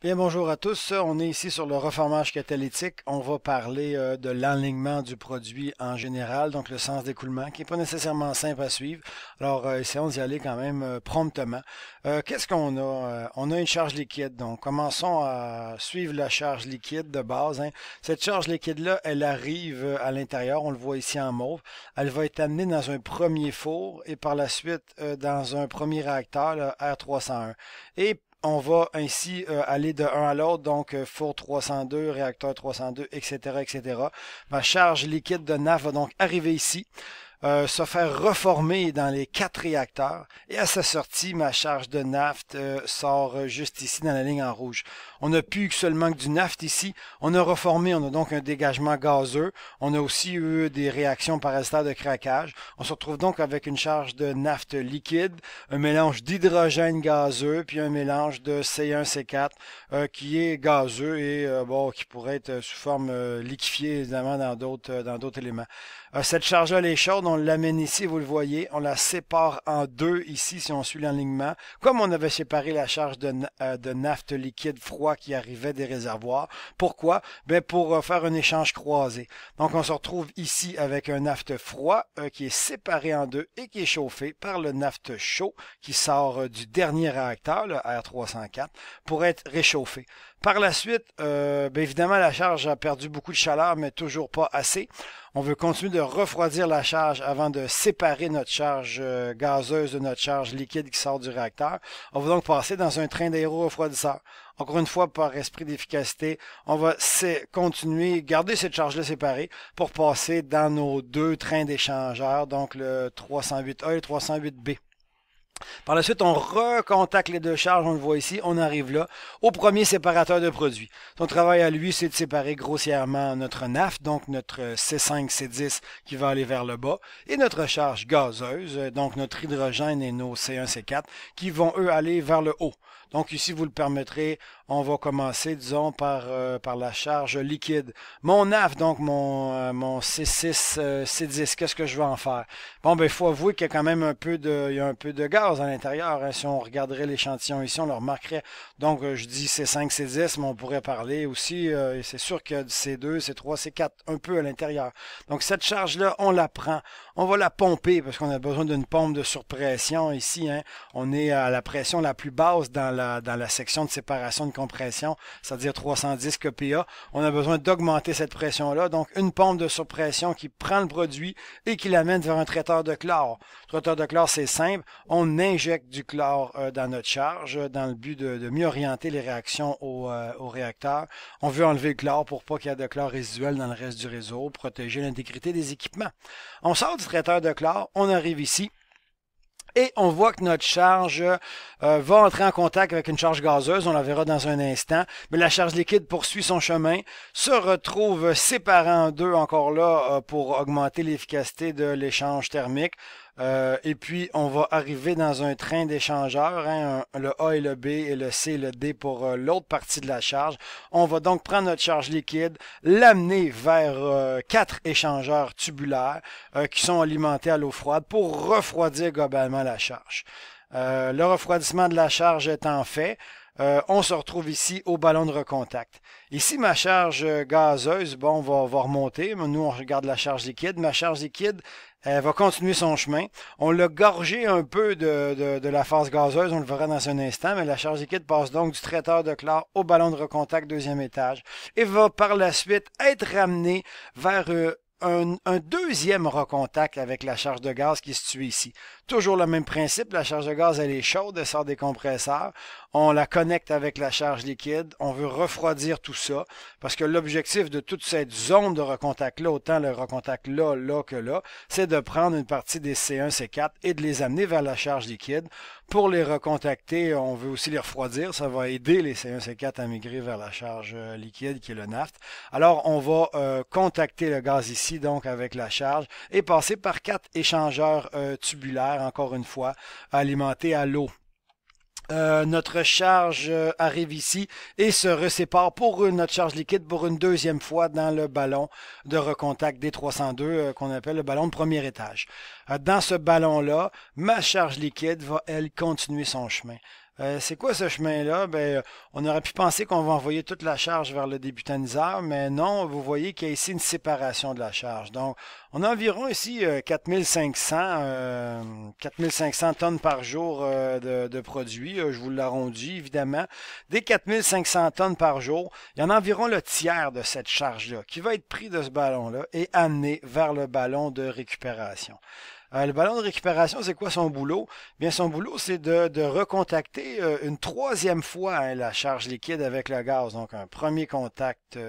Bien, bonjour à tous. On est ici sur le reformage catalytique. On va parler de l'enlignement du produit en général, donc le sens d'écoulement, qui n'est pas nécessairement simple à suivre. Alors, essayons d'y aller quand même promptement. Qu'est-ce qu'on a? On a une charge liquide. Donc, commençons à suivre la charge liquide de base, hein. Cette charge liquide-là, elle arrive à l'intérieur. On le voit ici en mauve. Elle va être amenée dans un premier four et par la suite dans un premier réacteur, le R301. Et on va ainsi aller de un à l'autre, donc four 302, réacteur 302, etc., etc. Ma charge liquide de naf va donc arriver ici, se faire reformer dans les 4 réacteurs et à sa sortie, ma charge de naft sort juste ici dans la ligne en rouge. On n'a plus seulement que du naft ici, on a reformé, on a donc un dégagement gazeux, on a aussi eu des réactions parasitaires de craquage. On se retrouve donc avec une charge de naft liquide, un mélange d'hydrogène gazeux, puis un mélange de C1-C4 qui est gazeux et bon, qui pourrait être sous forme liquéfiée évidemment dans d'autres éléments. Cette charge-là, elle est chaude, on l'amène ici, vous le voyez, on la sépare en deux ici si on suit l'enlignement, comme on avait séparé la charge de naphte liquide froid qui arrivait des réservoirs. Pourquoi? Ben pour faire un échange croisé. Donc on se retrouve ici avec un naphte froid qui est séparé en deux et qui est chauffé par le naphte chaud qui sort du dernier réacteur, le R304, pour être réchauffé. Par la suite, bien évidemment, la charge a perdu beaucoup de chaleur, mais toujours pas assez. On veut continuer de refroidir la charge avant de séparer notre charge gazeuse de notre charge liquide qui sort du réacteur. On va donc passer dans un train d'aéro-refroidisseur. Encore une fois, par esprit d'efficacité, on va continuer, garder cette charge-là séparée pour passer dans nos deux trains d'échangeurs, donc le 308A et le 308B. Par la suite, on recontacte les deux charges, on le voit ici, on arrive là, au premier séparateur de produits. Son travail à lui, c'est de séparer grossièrement notre naf, donc notre C5, C10 qui va aller vers le bas, et notre charge gazeuse, donc notre hydrogène et nos C1, C4, qui vont eux aller vers le haut. Donc ici, vous le permettrez, on va commencer, disons, par la charge liquide. Mon naf, donc mon C6, C10, qu'est-ce que je vais en faire? Bon, ben, il faut avouer qu'il y a quand même il y a un peu de gaz à l'intérieur, hein. Si on regarderait l'échantillon ici, on le remarquerait. Donc, je dis C5, C10, mais on pourrait parler aussi, et c'est sûr qu'il y a du C2, C3, C4, un peu à l'intérieur. Donc, cette charge-là, on la prend. On va la pomper parce qu'on a besoin d'une pompe de surpression ici, hein. On est à la pression la plus basse dans la section de séparation de compression, c'est-à-dire 310 kPa. On a besoin d'augmenter cette pression-là. Donc, une pompe de surpression qui prend le produit et qui l'amène vers un traiteur de chlore. Le traiteur de chlore, c'est simple. On injecte du chlore dans notre charge dans le but de mieux orienter les réactions au réacteur. On veut enlever le chlore pour pas qu'il y ait de chlore résiduel dans le reste du réseau, protéger l'intégrité des équipements. On sort du traiteur de chlore, on arrive ici. Et on voit que notre charge va entrer en contact avec une charge gazeuse, on la verra dans un instant, mais la charge liquide poursuit son chemin, se retrouve séparée en deux encore là pour augmenter l'efficacité de l'échange thermique. Et puis, on va arriver dans un train d'échangeurs, hein, le A et le B et le C et le D pour l'autre partie de la charge. On va donc prendre notre charge liquide, l'amener vers 4 échangeurs tubulaires qui sont alimentés à l'eau froide pour refroidir globalement la charge. Le refroidissement de la charge étant fait, on se retrouve ici au ballon de recontact. Ici, ma charge gazeuse, bon, va remonter. Nous, on regarde la charge liquide. Ma charge liquide, elle va continuer son chemin. On l'a gorgé un peu de la phase gazeuse, on le verra dans un instant, mais la charge liquide passe donc du traiteur de chlore au ballon de recontact deuxième étage et va par la suite être ramenée vers un deuxième recontact avec la charge de gaz qui est située ici. Toujours le même principe, la charge de gaz elle est chaude, elle sort des compresseurs, on la connecte avec la charge liquide, on veut refroidir tout ça, parce que l'objectif de toute cette zone de recontact-là, autant le recontact là, là que là, c'est de prendre une partie des C1, C4 et de les amener vers la charge liquide. Pour les recontacter, on veut aussi les refroidir, ça va aider les C1, C4 à migrer vers la charge liquide qui est le naphte. Alors on va contacter le gaz ici, donc avec la charge, et passer par 4 échangeurs tubulaires, encore une fois, alimentés à l'eau. Notre charge arrive ici et se resépare pour notre charge liquide pour une deuxième fois dans le ballon de recontact D302 qu'on appelle le ballon de premier étage. Dans ce ballon-là, ma charge liquide va, elle, continuer son chemin. C'est quoi ce chemin-là? Ben, on aurait pu penser qu'on va envoyer toute la charge vers le débutaniseur, mais non, vous voyez qu'il y a ici une séparation de la charge. Donc, on a environ ici 4500 tonnes par jour de produits. Je vous l'arrondis, évidemment. Des 4500 tonnes par jour, il y en a environ le tiers de cette charge-là qui va être pris de ce ballon-là et amené vers le ballon de récupération. Le ballon de récupération, c'est quoi son boulot? Bien, son boulot, c'est de recontacter une troisième fois la charge liquide avec le gaz. Donc, un premier contact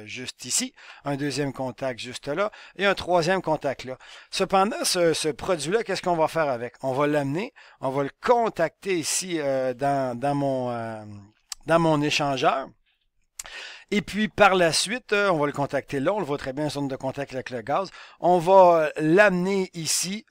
juste ici, un deuxième contact juste là et un troisième contact là. Cependant, ce produit-là, qu'est-ce qu'on va faire avec? On va l'amener, on va le contacter ici dans mon échangeur. Et puis par la suite, on va le contacter là, on le voit très bien, zone de contact avec le gaz. On va l'amener ici,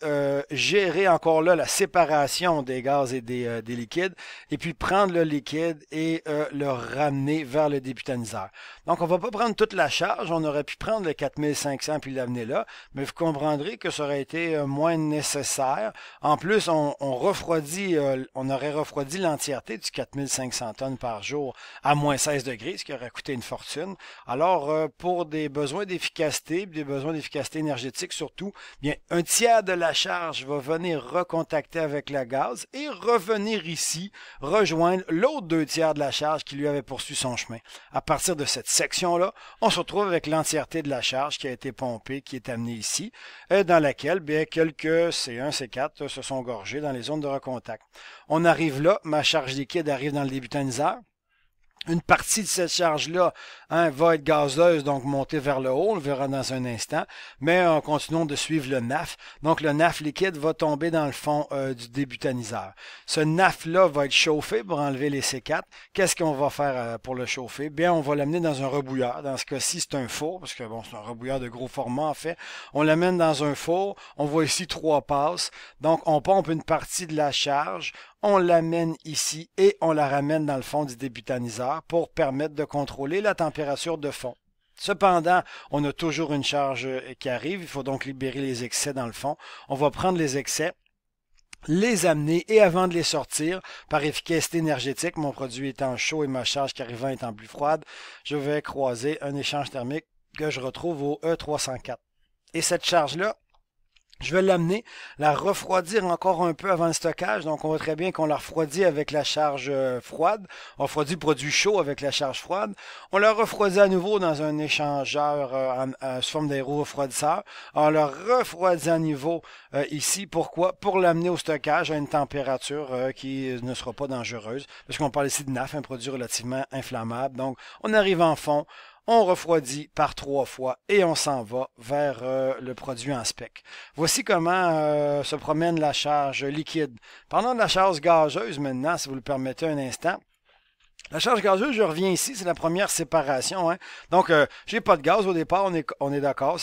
gérer encore là la séparation des gaz et des liquides, et puis prendre le liquide et le ramener vers le débutaniseur. Donc on ne va pas prendre toute la charge, on aurait pu prendre le 4500 puis l'amener là, mais vous comprendrez que ça aurait été moins nécessaire. En plus, on aurait refroidi l'entièreté du 4500 tonnes par jour à moins 16 degrés, ce qui aurait coûté une fortune. Alors, pour des besoins d'efficacité, énergétique surtout, bien, un tiers de la charge va venir recontacter avec le gaz et revenir ici, rejoindre l'autre 2 tiers de la charge qui lui avait poursuivi son chemin. À partir de cette section-là, on se retrouve avec l'entièreté de la charge qui a été pompée, qui est amenée ici, dans laquelle, bien, quelques C1, C4 se sont gorgés dans les zones de recontact. On arrive là, ma charge liquide arrive dans le débutaniseur. Une partie de cette charge-là va être gazeuse, donc montée vers le haut, on le verra dans un instant, mais continuons de suivre le NAF. Donc le NAF liquide va tomber dans le fond du débutaniseur. Ce NAF-là va être chauffé pour enlever les C4. Qu'est-ce qu'on va faire pour le chauffer? Bien, on va l'amener dans un rebouilleur. Dans ce cas-ci, c'est un four, parce que bon, c'est un rebouilleur de gros format en fait. On l'amène dans un four, on voit ici 3 passes. Donc on pompe une partie de la charge, on l'amène ici et on la ramène dans le fond du débutaniseur pour permettre de contrôler la température de fond. Cependant, on a toujours une charge qui arrive, il faut donc libérer les excès dans le fond. On va prendre les excès, les amener et avant de les sortir, par efficacité énergétique, mon produit étant chaud et ma charge qui arrivant étant plus froide, je vais croiser un échange thermique que je retrouve au E304. Et cette charge-là, je vais l'amener, la refroidir encore un peu avant le stockage. Donc, on voit très bien qu'on la refroidit avec la charge froide. On refroidit le produit chaud avec la charge froide. On la refroidit à nouveau dans un échangeur sous forme d'aéro-refroidisseur. On la refroidit à nouveau ici. Pourquoi? Pour l'amener au stockage à une température qui ne sera pas dangereuse. Parce qu'on parle ici de NAF, un produit relativement inflammable. Donc, on arrive en fond. On refroidit par 3 fois et on s'en va vers le produit en spec. Voici comment se promène la charge liquide. Parlons de la charge gazeuse maintenant, si vous le permettez un instant. La charge gazeuse, je reviens ici, c'est la première séparation. Donc, j'ai pas de gaz au départ, on est d'accord.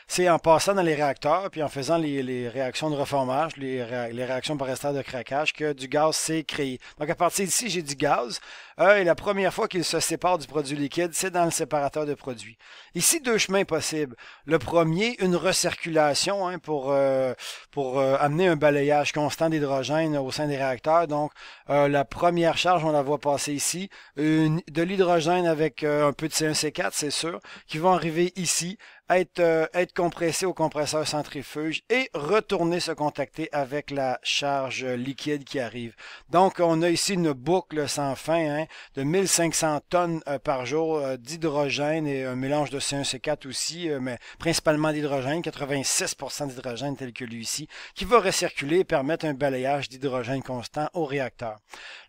C'est en passant dans les réacteurs, puis en faisant les réactions de reformage, les réactions par estère de craquage, que du gaz s'est créé. Donc, à partir d'ici, j'ai du gaz. Et la première fois qu'il se sépare du produit liquide, c'est dans le séparateur de produits. Ici, 2 chemins possibles. Le premier, une recirculation pour amener un balayage constant d'hydrogène au sein des réacteurs. Donc, la première charge, on la voit passer ici. De l'hydrogène avec un peu de C1-C4, c'est sûr, qui vont arriver ici, être compressé au compresseur centrifuge et retourner se contacter avec la charge liquide qui arrive. Donc, on a ici une boucle sans fin de 1500 tonnes par jour d'hydrogène et un mélange de C1-C4 aussi, mais principalement d'hydrogène, 86% d'hydrogène tel que lui ici, qui va recirculer et permettre un balayage d'hydrogène constant au réacteur.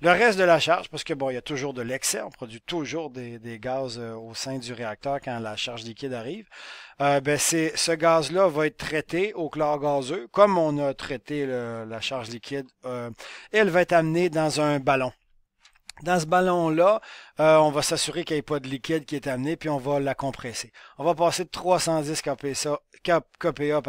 Le reste de la charge, parce que bon, il y a toujours de l'excès, on produit toujours des gaz au sein du réacteur quand la charge liquide arrive. Ce gaz-là va être traité au chlore gazeux, comme on a traité la charge liquide, et elle va être amenée dans un ballon. Dans ce ballon-là, on va s'assurer qu'il n'y ait pas de liquide qui est amené, puis on va la compresser. On va passer de 310 kPa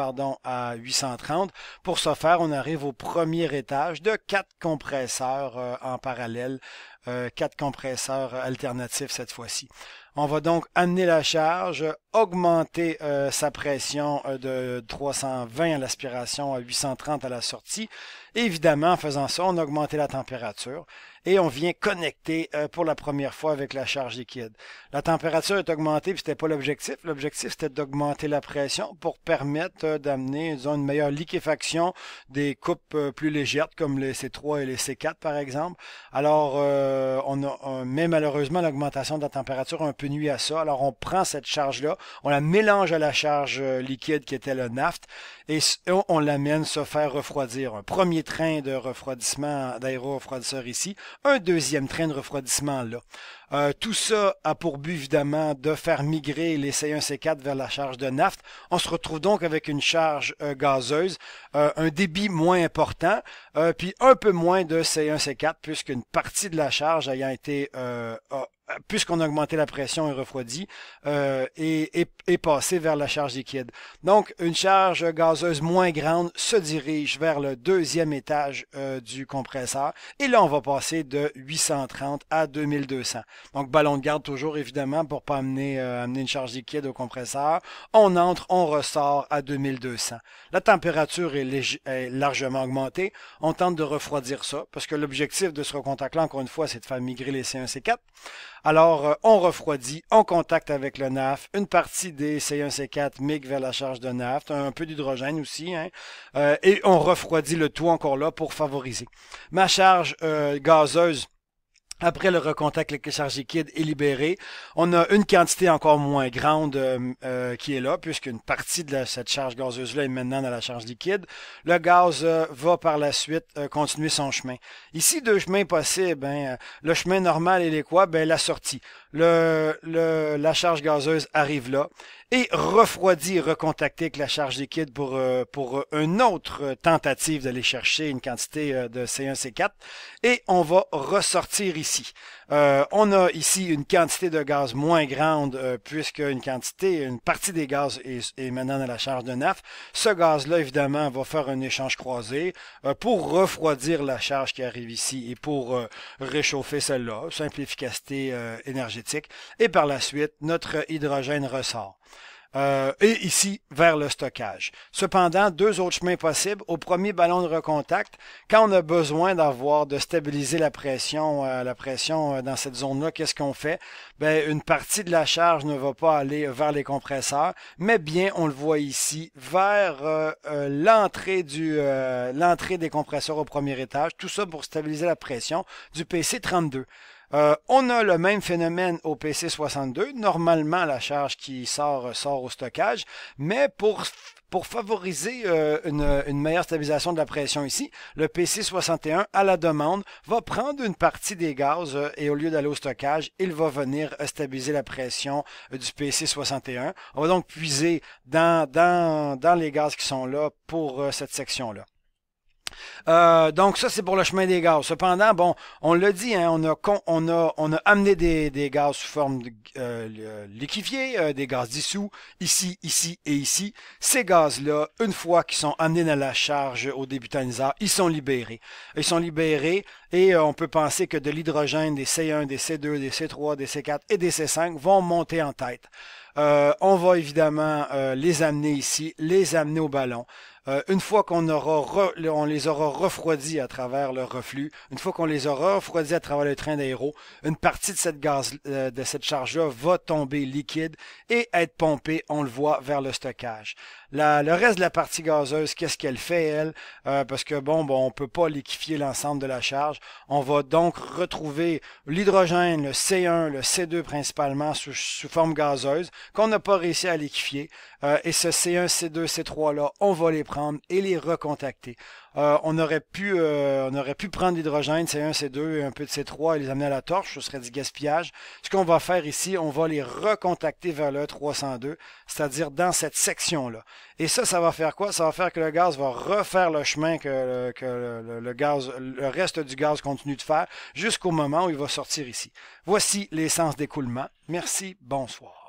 à 830. Pour ce faire, on arrive au premier étage de 4 compresseurs en parallèle, 4 compresseurs alternatifs cette fois-ci. On va donc amener la charge, augmenter sa pression de 320 à l'aspiration à 830 à la sortie. Et évidemment, en faisant ça, on a augmenté la température et on vient connecter pour la première fois avec la charge liquide. La température est augmentée, puis c'était pas l'objectif. L'objectif, c'était d'augmenter la pression pour permettre d'amener, disons, une meilleure liquéfaction des coupes plus légères, comme les C3 et les C4, par exemple. Alors, mais malheureusement, l'augmentation de la température a un peu nuit à ça. Alors, on prend cette charge-là, on la mélange à la charge liquide qui était le naphte, et on l'amène se faire refroidir. Un premier train de refroidissement d'aérorefroidisseur ici, un deuxième train de refroidissement là. Tout ça a pour but évidemment de faire migrer les C1, C4 vers la charge de naphte. On se retrouve donc avec une charge gazeuse, un débit moins important, puis un peu moins de C1, C4 puisqu'une partie de la charge ayant été puisqu'on a augmenté la pression et refroidi, est passé vers la charge liquide. Donc, une charge gazeuse moins grande se dirige vers le deuxième étage du compresseur. Et là, on va passer de 830 à 2200. Donc, ballon de garde toujours, évidemment, pour ne pas amener une charge liquide au compresseur. On entre, on ressort à 2200. La température est largement augmentée. On tente de refroidir ça, parce que l'objectif de ce recontact-là, encore une fois, c'est de faire migrer les C1, C4. Alors, on refroidit, on contacte avec le naphte, une partie des C1, C4 migre vers la charge de naphte, un peu d'hydrogène aussi, hein, et on refroidit le tout encore là pour favoriser. Ma charge gazeuse, après le recontact avec la charge liquide est libérée, on a une quantité encore moins grande qui est là, puisqu'une partie de cette charge gazeuse-là est maintenant dans la charge liquide. Le gaz va par la suite continuer son chemin. Ici, deux chemins possibles. Hein. Le chemin normal, il est quoi? Ben, la sortie. La charge gazeuse arrive là et refroidit et recontacté avec la charge liquide pour une autre tentative d'aller chercher une quantité de C1, C4. Et on va ressortir ici. On a ici une quantité de gaz moins grande puisque une partie des gaz est maintenant dans la charge de naphte. Ce gaz-là, évidemment, va faire un échange croisé pour refroidir la charge qui arrive ici et pour réchauffer celle-là, simple efficacité énergétique. Et par la suite, notre hydrogène ressort. Et ici, vers le stockage. Cependant, deux autres chemins possibles. Au premier ballon de recontact, quand on a besoin de stabiliser la pression dans cette zone-là, qu'est-ce qu'on fait? Ben, une partie de la charge ne va pas aller vers les compresseurs, mais bien, on le voit ici, vers l'entrée des compresseurs au premier étage. Tout ça pour stabiliser la pression du PC32. On a le même phénomène au PC62. Normalement, la charge qui sort au stockage, mais pour favoriser une meilleure stabilisation de la pression ici, le PC61, à la demande, va prendre une partie des gaz et au lieu d'aller au stockage, il va venir stabiliser la pression du PC61. On va donc puiser dans les gaz qui sont là pour cette section-là. Donc ça c'est pour le chemin des gaz. Cependant, bon, on l'a dit, hein, on a amené des gaz sous forme liquéfiée, des gaz dissous, ici, ici et ici. Ces gaz-là, une fois qu'ils sont amenés dans la charge au débutaniseur, ils sont libérés. Ils sont libérés et on peut penser que de l'hydrogène, des C1, des C2, des C3, des C4 et des C5 vont monter en tête. On va évidemment les amener ici, les amener au ballon. Une fois on les aura refroidis à travers le reflux, une fois qu'on les aura refroidis à travers le train d'aéro, une partie de cette charge-là va tomber liquide et être pompée, on le voit, vers le stockage. Le reste de la partie gazeuse, qu'est-ce qu'elle fait, elle? Parce que bon, on ne peut pas liquéfier l'ensemble de la charge. On va donc retrouver l'hydrogène, le C1, le C2 principalement sous forme gazeuse, qu'on n'a pas réussi à liquéfier. Et ce C1, C2, C3-là, on va les prendre et les recontacter. On aurait pu prendre l'hydrogène, C1, C2 et un peu de C3 et les amener à la torche, ce serait du gaspillage. Ce qu'on va faire ici, on va les recontacter vers le 302, c'est-à-dire dans cette section-là. Et ça va faire quoi? Ça va faire que le gaz va refaire le chemin que le reste du gaz continue de faire jusqu'au moment où il va sortir ici. Voici les sens d'écoulement. Merci, bonsoir.